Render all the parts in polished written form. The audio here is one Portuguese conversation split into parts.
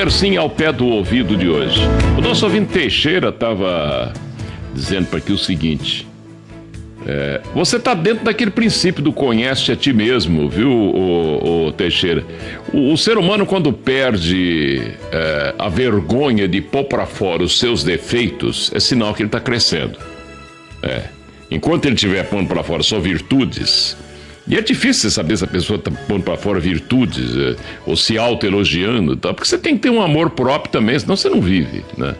conversinha ao pé do ouvido de hoje. O nosso ouvinte Teixeira estava dizendo para aqui o seguinte: você está dentro daquele princípio do conhece a ti mesmo, viu, o Teixeira? O ser humano, quando perde a vergonha de pôr para fora os seus defeitos, é sinal que ele está crescendo. Enquanto ele estiver pondo para fora só virtudes, e é difícil você saber se a pessoa está pondo para fora virtudes ou se autoelogiando, tá? Porque você tem que ter um amor próprio também, senão você não vive, né?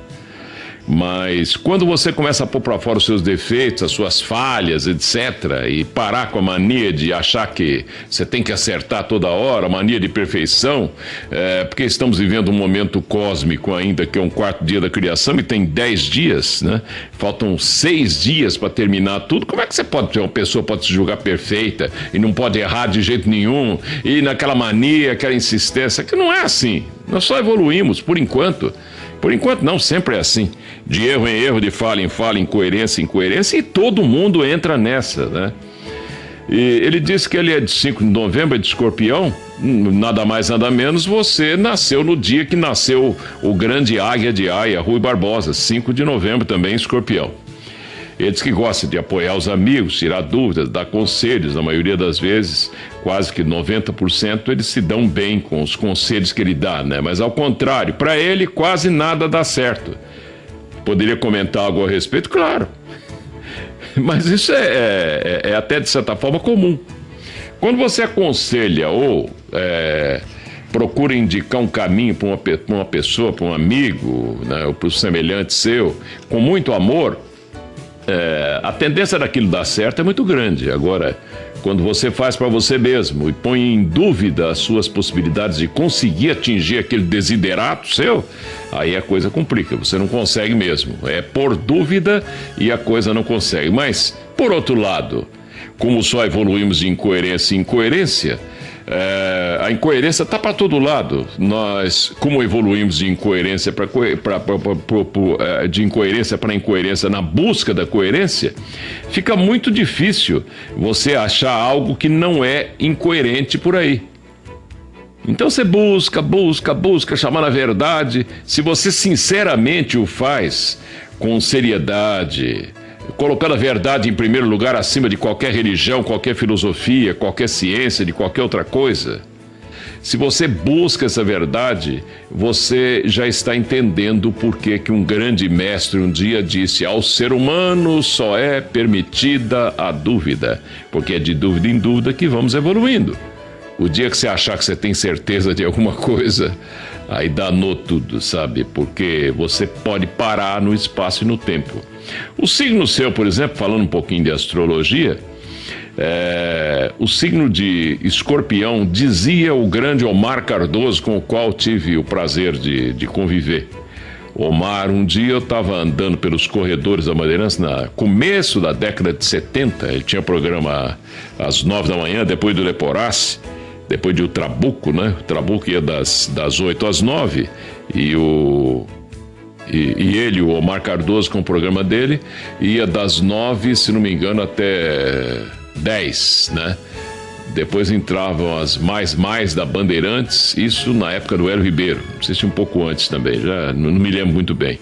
Mas quando você começa a pôr para fora os seus defeitos, as suas falhas, etc., e parar com a mania de achar que você tem que acertar toda hora, a mania de perfeição, porque estamos vivendo um momento cósmico ainda, que é um quarto dia da criação e tem 10 dias, né? Faltam 6 dias para terminar tudo. Como é que uma pessoa pode se julgar perfeita e não pode errar de jeito nenhum, e naquela mania, aquela insistência, que não é assim. Nós só evoluímos, por enquanto. Por enquanto não, sempre é assim. De erro em erro, de falha em falha, incoerência em incoerência, e todo mundo entra nessa, né? E ele disse que ele é de 5 de novembro, é de Escorpião. Nada mais, nada menos, você nasceu no dia que nasceu o grande águia de Aia, Rui Barbosa, 5 de novembro também, Escorpião. Ele diz que gosta de apoiar os amigos, tirar dúvidas, dar conselhos. Na maioria das vezes, quase que 90%, eles se dão bem com os conselhos que ele dá, né? Mas ao contrário, para ele quase nada dá certo. Poderia comentar algo a respeito? Claro. Mas isso é até de certa forma comum. Quando você aconselha ou procura indicar um caminho para uma pessoa, para um amigo, né, ou para o semelhante seu, com muito amor, a tendência daquilo dar certo é muito grande. Agora, quando você faz para você mesmo e põe em dúvida as suas possibilidades de conseguir atingir aquele desiderato seu, aí a coisa complica, você não consegue mesmo. É por dúvida e a coisa não consegue. Mas, por outro lado, como só evoluímos de incoerência em incoerência, a incoerência está para todo lado. Nós, como evoluímos de incoerência para incoerência na busca da coerência, fica muito difícil você achar algo que não é incoerente por aí. Então você busca chamar na verdade. Se você sinceramente o faz com seriedade, colocando a verdade em primeiro lugar acima de qualquer religião, qualquer filosofia, qualquer ciência, de qualquer outra coisa. Se você busca essa verdade, você já está entendendo por que um grande mestre um dia disse: ao ser humano só é permitida a dúvida, porque é de dúvida em dúvida que vamos evoluindo. O dia que você achar que você tem certeza de alguma coisa, aí danou tudo, sabe? Porque você pode parar no espaço e no tempo. O signo seu, por exemplo, falando um pouquinho de astrologia, o signo de Escorpião, dizia o grande Omar Cardoso, com o qual tive o prazer de conviver. Omar, um dia eu estava andando pelos corredores da Bandeirantes, no começo da década de 70, ele tinha programa às 9 da manhã, depois do Leporace, depois de o Trabuco, né? O Trabuco ia das 8 às 9, e ele, o Omar Cardoso, com o programa dele, ia das 9, se não me engano, até 10, né? Depois entravam as mais da Bandeirantes, isso na época do Hélio Ribeiro, não sei se um pouco antes também, já não me lembro muito bem.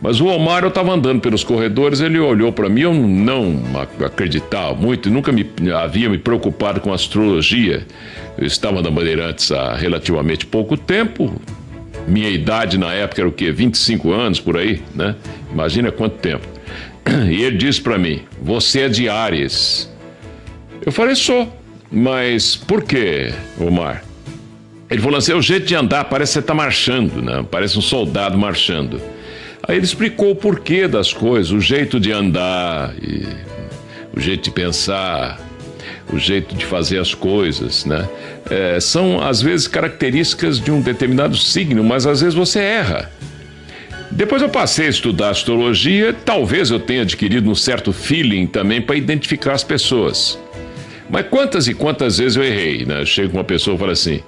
Mas o Omar, eu estava andando pelos corredores, ele olhou para mim, eu não acreditava muito, nunca havia me preocupado com astrologia. Eu estava na Bandeirantes há relativamente pouco tempo, minha idade na época era o quê? 25 anos, por aí, né? Imagina quanto tempo. E ele disse para mim: você é de Áries. Eu falei: sou. Mas por quê, Omar? Ele falou assim: é o jeito de andar, parece que você está marchando, né? Parece um soldado marchando. Aí ele explicou o porquê das coisas, o jeito de andar, o jeito de pensar, o jeito de fazer as coisas, né? São, às vezes, características de um determinado signo, mas às vezes você erra. Depois eu passei a estudar astrologia, talvez eu tenha adquirido um certo feeling também para identificar as pessoas. Mas quantas e quantas vezes eu errei, né? Chega uma pessoa e fala assim: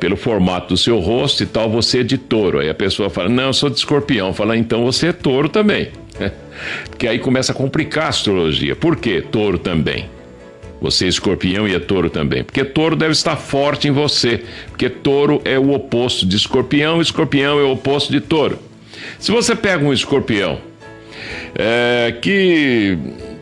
pelo formato do seu rosto e tal, você é de touro. Aí a pessoa fala: não, eu sou de Escorpião. Fala: então você é touro também. Porque aí começa a complicar a astrologia. Por quê touro também? Você é escorpião e é touro também. Porque touro deve estar forte em você. Porque touro é o oposto de escorpião, escorpião é o oposto de touro. Se você pega um escorpião que,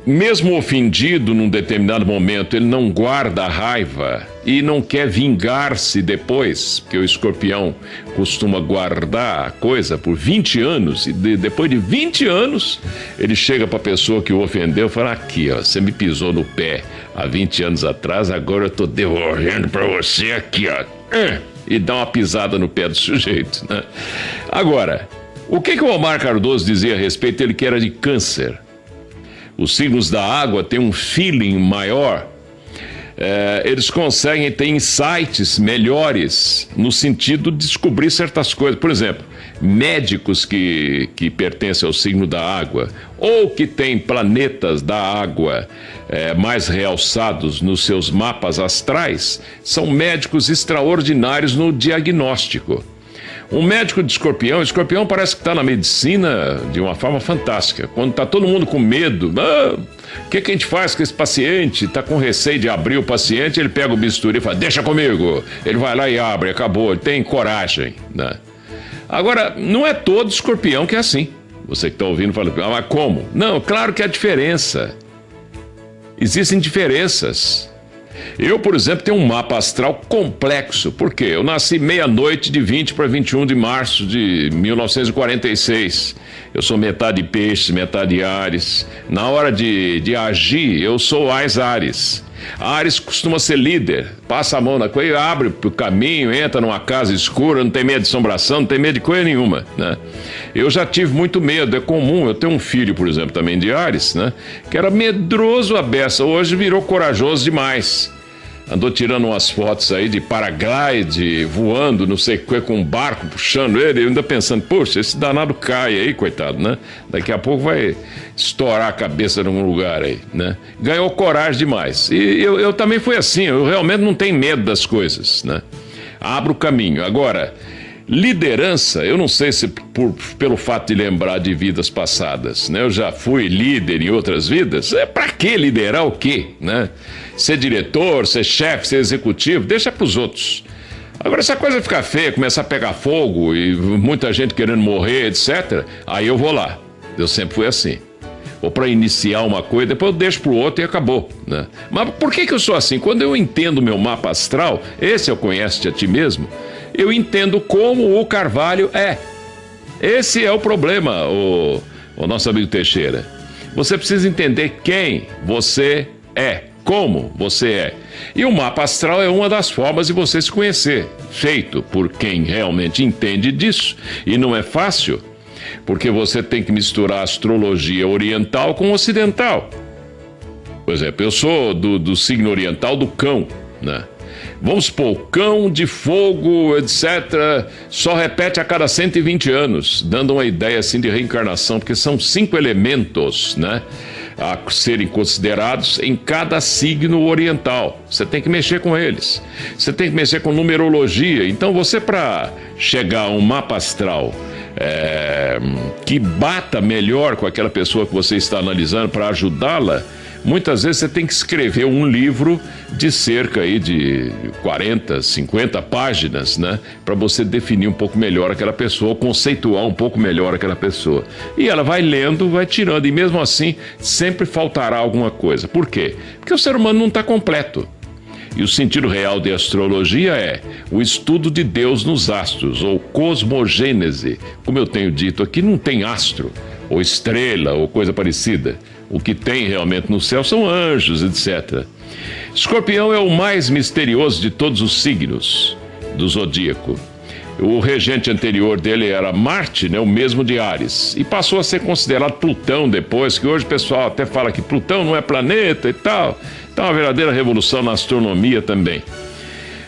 mesmo ofendido num determinado momento, ele não guarda a raiva e não quer vingar-se depois, porque o escorpião costuma guardar a coisa por 20 anos, e depois de 20 anos, ele chega para a pessoa que o ofendeu e fala: aqui, ó, você me pisou no pé há 20 anos atrás, agora eu estou devolvendo para você aqui, ó. E dá uma pisada no pé do sujeito, né? Agora, o que o Omar Cardoso dizia a respeito? Ele que era de Câncer. Os signos da água têm um feeling maior, eles conseguem ter insights melhores no sentido de descobrir certas coisas. Por exemplo, médicos que pertencem ao signo da água ou que têm planetas da água mais realçados nos seus mapas astrais são médicos extraordinários no diagnóstico. Um médico de escorpião parece que está na medicina de uma forma fantástica. Quando está todo mundo com medo, o que a gente faz com esse paciente? Está com receio de abrir o paciente, ele pega o bisturi e fala: deixa comigo. Ele vai lá e abre, acabou, ele tem coragem, né? Agora, não é todo escorpião que é assim. Você que está ouvindo fala: mas como? Não, claro que há diferença. Existem diferenças. Eu, por exemplo, tenho um mapa astral complexo. Por quê? Eu nasci meia-noite de 20 para 21 de março de 1946. Eu sou metade peixe, metade Áries. Na hora de agir, eu sou mais Áries. Áries costuma ser líder, passa a mão na coisa, abre o caminho, entra numa casa escura, não tem medo de assombração, não tem medo de coisa nenhuma, né? Eu já tive muito medo, é comum. Eu tenho um filho, por exemplo, também de Áries, né? Que era medroso a beça, hoje virou corajoso demais. Andou tirando umas fotos aí de paraglide, voando, não sei o que, com um barco puxando ele. Eu ainda pensando: poxa, esse danado cai aí, coitado, né? Daqui a pouco vai estourar a cabeça num lugar aí, né? Ganhou coragem demais. E eu também fui assim, eu realmente não tenho medo das coisas, né? Abro o caminho. Agora, liderança, eu não sei se pelo fato de lembrar de vidas passadas, né? Eu já fui líder em outras vidas. Pra que liderar o quê, né? Ser diretor, ser chefe, ser executivo, deixa pros outros. Agora, essa coisa ficar feia, começar a pegar fogo e muita gente querendo morrer, etc., aí eu vou lá. Eu sempre fui assim. Ou para iniciar uma coisa, depois eu deixo pro outro e acabou, né? Mas por que eu sou assim? Quando eu entendo meu mapa astral, esse eu conheço-te a ti mesmo, eu entendo como o Carvalho é. Esse é o problema, o nosso amigo Teixeira. Você precisa entender quem você é, como você é. E o mapa astral é uma das formas de você se conhecer, feito por quem realmente entende disso. E não é fácil, porque você tem que misturar a astrologia oriental com ocidental. Por exemplo, eu sou do signo oriental do cão, né? Vamos supor, cão de fogo, etc., só repete a cada 120 anos, dando uma ideia assim de reencarnação, porque são 5 elementos, né, a serem considerados em cada signo oriental. Você tem que mexer com eles. Você tem que mexer com numerologia. Então você, para chegar a um mapa astral que bata melhor com aquela pessoa que você está analisando, para ajudá-la, muitas vezes você tem que escrever um livro de cerca aí de 40, 50 páginas, né? Para você definir um pouco melhor aquela pessoa, conceituar um pouco melhor aquela pessoa. E ela vai lendo, vai tirando, e mesmo assim sempre faltará alguma coisa. Por quê? Porque o ser humano não está completo. E o sentido real de astrologia é o estudo de Deus nos astros, ou cosmogênese. Como eu tenho dito aqui, não tem astro, ou estrela, ou coisa parecida. O que tem realmente no céu são anjos, etc. Escorpião é o mais misterioso de todos os signos do zodíaco. O regente anterior dele era Marte, né, o mesmo de Áries, e passou a ser considerado Plutão depois, que hoje o pessoal até fala que Plutão não é planeta e tal. Então, uma verdadeira revolução na astronomia também.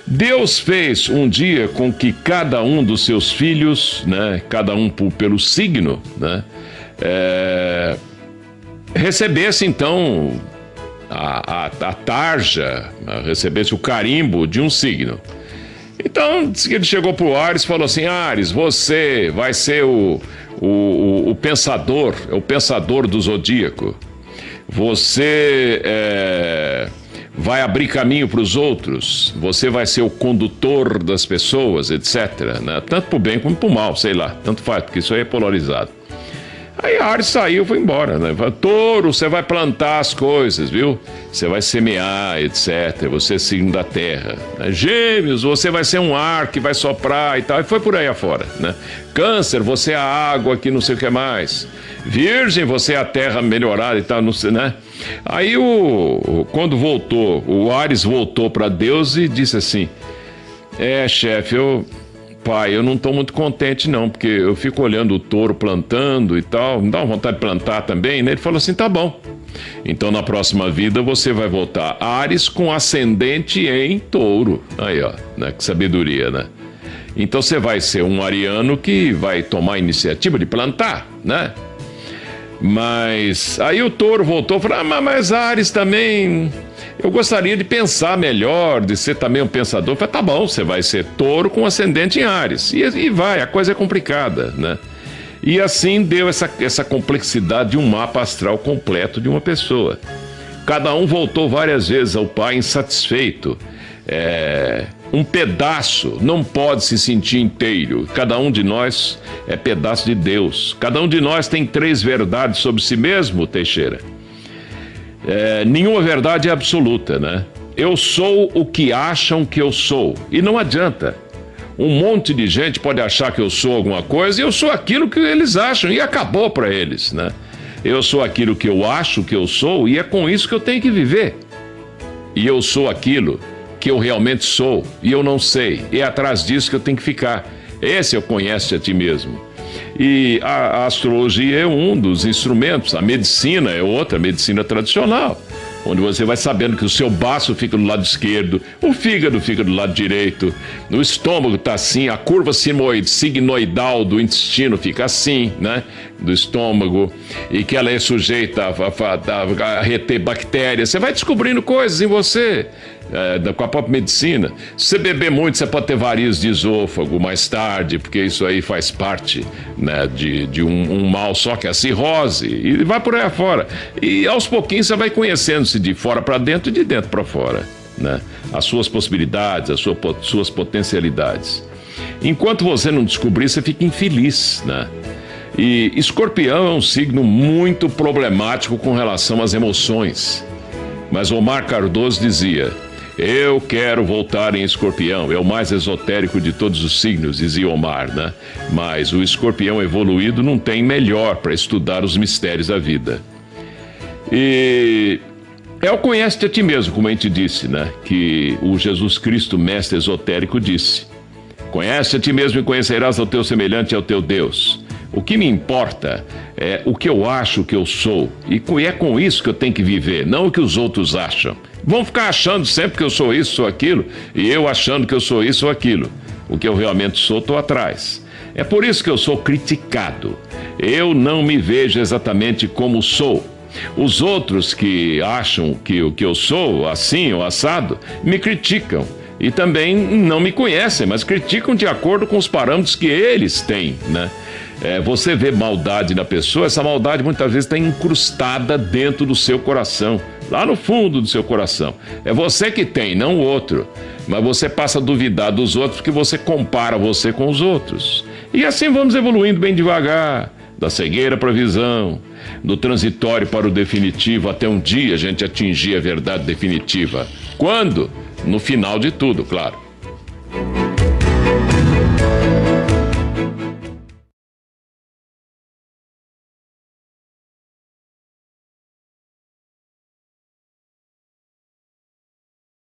Deus fez um dia com que cada um dos seus filhos, né, cada um pelo signo, né, recebesse então a tarja, recebesse o carimbo de um signo. Então ele chegou para o Áries e falou assim: Áries, você vai ser o pensador, o pensador do zodíaco. Você vai abrir caminho para os outros, você vai ser o condutor das pessoas, etc., né? Tanto para o bem como para o mal, sei lá, tanto faz, porque isso aí é polarizado. Aí Áries saiu e foi embora, né? Touro, você vai plantar as coisas, viu? Você vai semear, etc. Você é signo da terra. Gêmeos, você vai ser um ar que vai soprar e tal. E foi por aí afora, né? Câncer, você é a água que não sei o que mais. Virgem, você é a terra melhorada e tal, não sei, né? Aí quando voltou, o Áries voltou para Deus e disse assim: chefe, Pai, eu não estou muito contente não, porque eu fico olhando o touro plantando e tal, me dá uma vontade de plantar também, né? Ele falou assim, tá bom. Então na próxima vida você vai voltar Áries com ascendente em touro. Aí ó, né? Que sabedoria, né? Então você vai ser um ariano que vai tomar a iniciativa de plantar, né? Mas aí o touro voltou e falou, mas Áries também... Eu gostaria de pensar melhor, de ser também um pensador. Eu falei, tá bom, você vai ser touro com ascendente em Áries. E vai, a coisa é complicada, né? E assim deu essa complexidade de um mapa astral completo de uma pessoa. Cada um voltou várias vezes ao pai insatisfeito. Um pedaço não pode se sentir inteiro. Cada um de nós é pedaço de Deus. Cada um de nós tem 3 verdades sobre si mesmo, Teixeira. Nenhuma verdade é absoluta, né? Eu sou o que acham que eu sou. E não adianta. Um monte de gente pode achar que eu sou alguma coisa e eu sou aquilo que eles acham e acabou para eles, né? Eu sou aquilo que eu acho que eu sou e é com isso que eu tenho que viver. E eu sou aquilo que eu realmente sou e eu não sei. E é atrás disso que eu tenho que ficar. Esse é o conhece a ti mesmo. E a astrologia é um dos instrumentos, a medicina é outra, a medicina tradicional, onde você vai sabendo que o seu baço fica do lado esquerdo, o fígado fica do lado direito, o estômago está assim, a curva sigmoidal do intestino fica assim, né, do estômago, e que ela é sujeita a reter bactérias. Você vai descobrindo coisas em você, com a própria medicina. Se você beber muito, você pode ter varizes de esôfago mais tarde, porque isso aí faz parte, né, de um mal só, que é a cirrose, e vai por aí afora. E aos pouquinhos você vai conhecendo-se de fora para dentro e de dentro para fora, né? As suas possibilidades, as suas potencialidades. Enquanto você não descobrir, você fica infeliz, né? E Escorpião é um signo muito problemático com relação às emoções. Mas Omar Cardoso dizia: eu quero voltar em Escorpião, é o mais esotérico de todos os signos, dizia Omar, né? Mas o Escorpião evoluído não tem melhor para estudar os mistérios da vida. E é o conhece-te a ti mesmo, como a gente disse, né? Que o Jesus Cristo, mestre esotérico, disse: conhece a ti mesmo e conhecerás ao teu semelhante e ao teu Deus. O que me importa é o que eu acho que eu sou. E é com isso que eu tenho que viver, não o que os outros acham. Vão ficar achando sempre que eu sou isso, sou aquilo, e eu achando que eu sou isso ou aquilo. O que eu realmente sou, estou atrás. É por isso que eu sou criticado. Eu não me vejo exatamente como sou. Os outros que acham que o que eu sou, assim ou assado, me criticam. E também não me conhecem, mas criticam de acordo com os parâmetros que eles têm, né? Você vê maldade na pessoa, essa maldade muitas vezes está incrustada dentro do seu coração, lá no fundo do seu coração. É você que tem, não o outro. Mas você passa a duvidar dos outros porque você compara você com os outros. E assim vamos evoluindo bem devagar, da cegueira para a visão, do transitório para o definitivo, até um dia a gente atingir a verdade definitiva. Quando? No final de tudo, claro.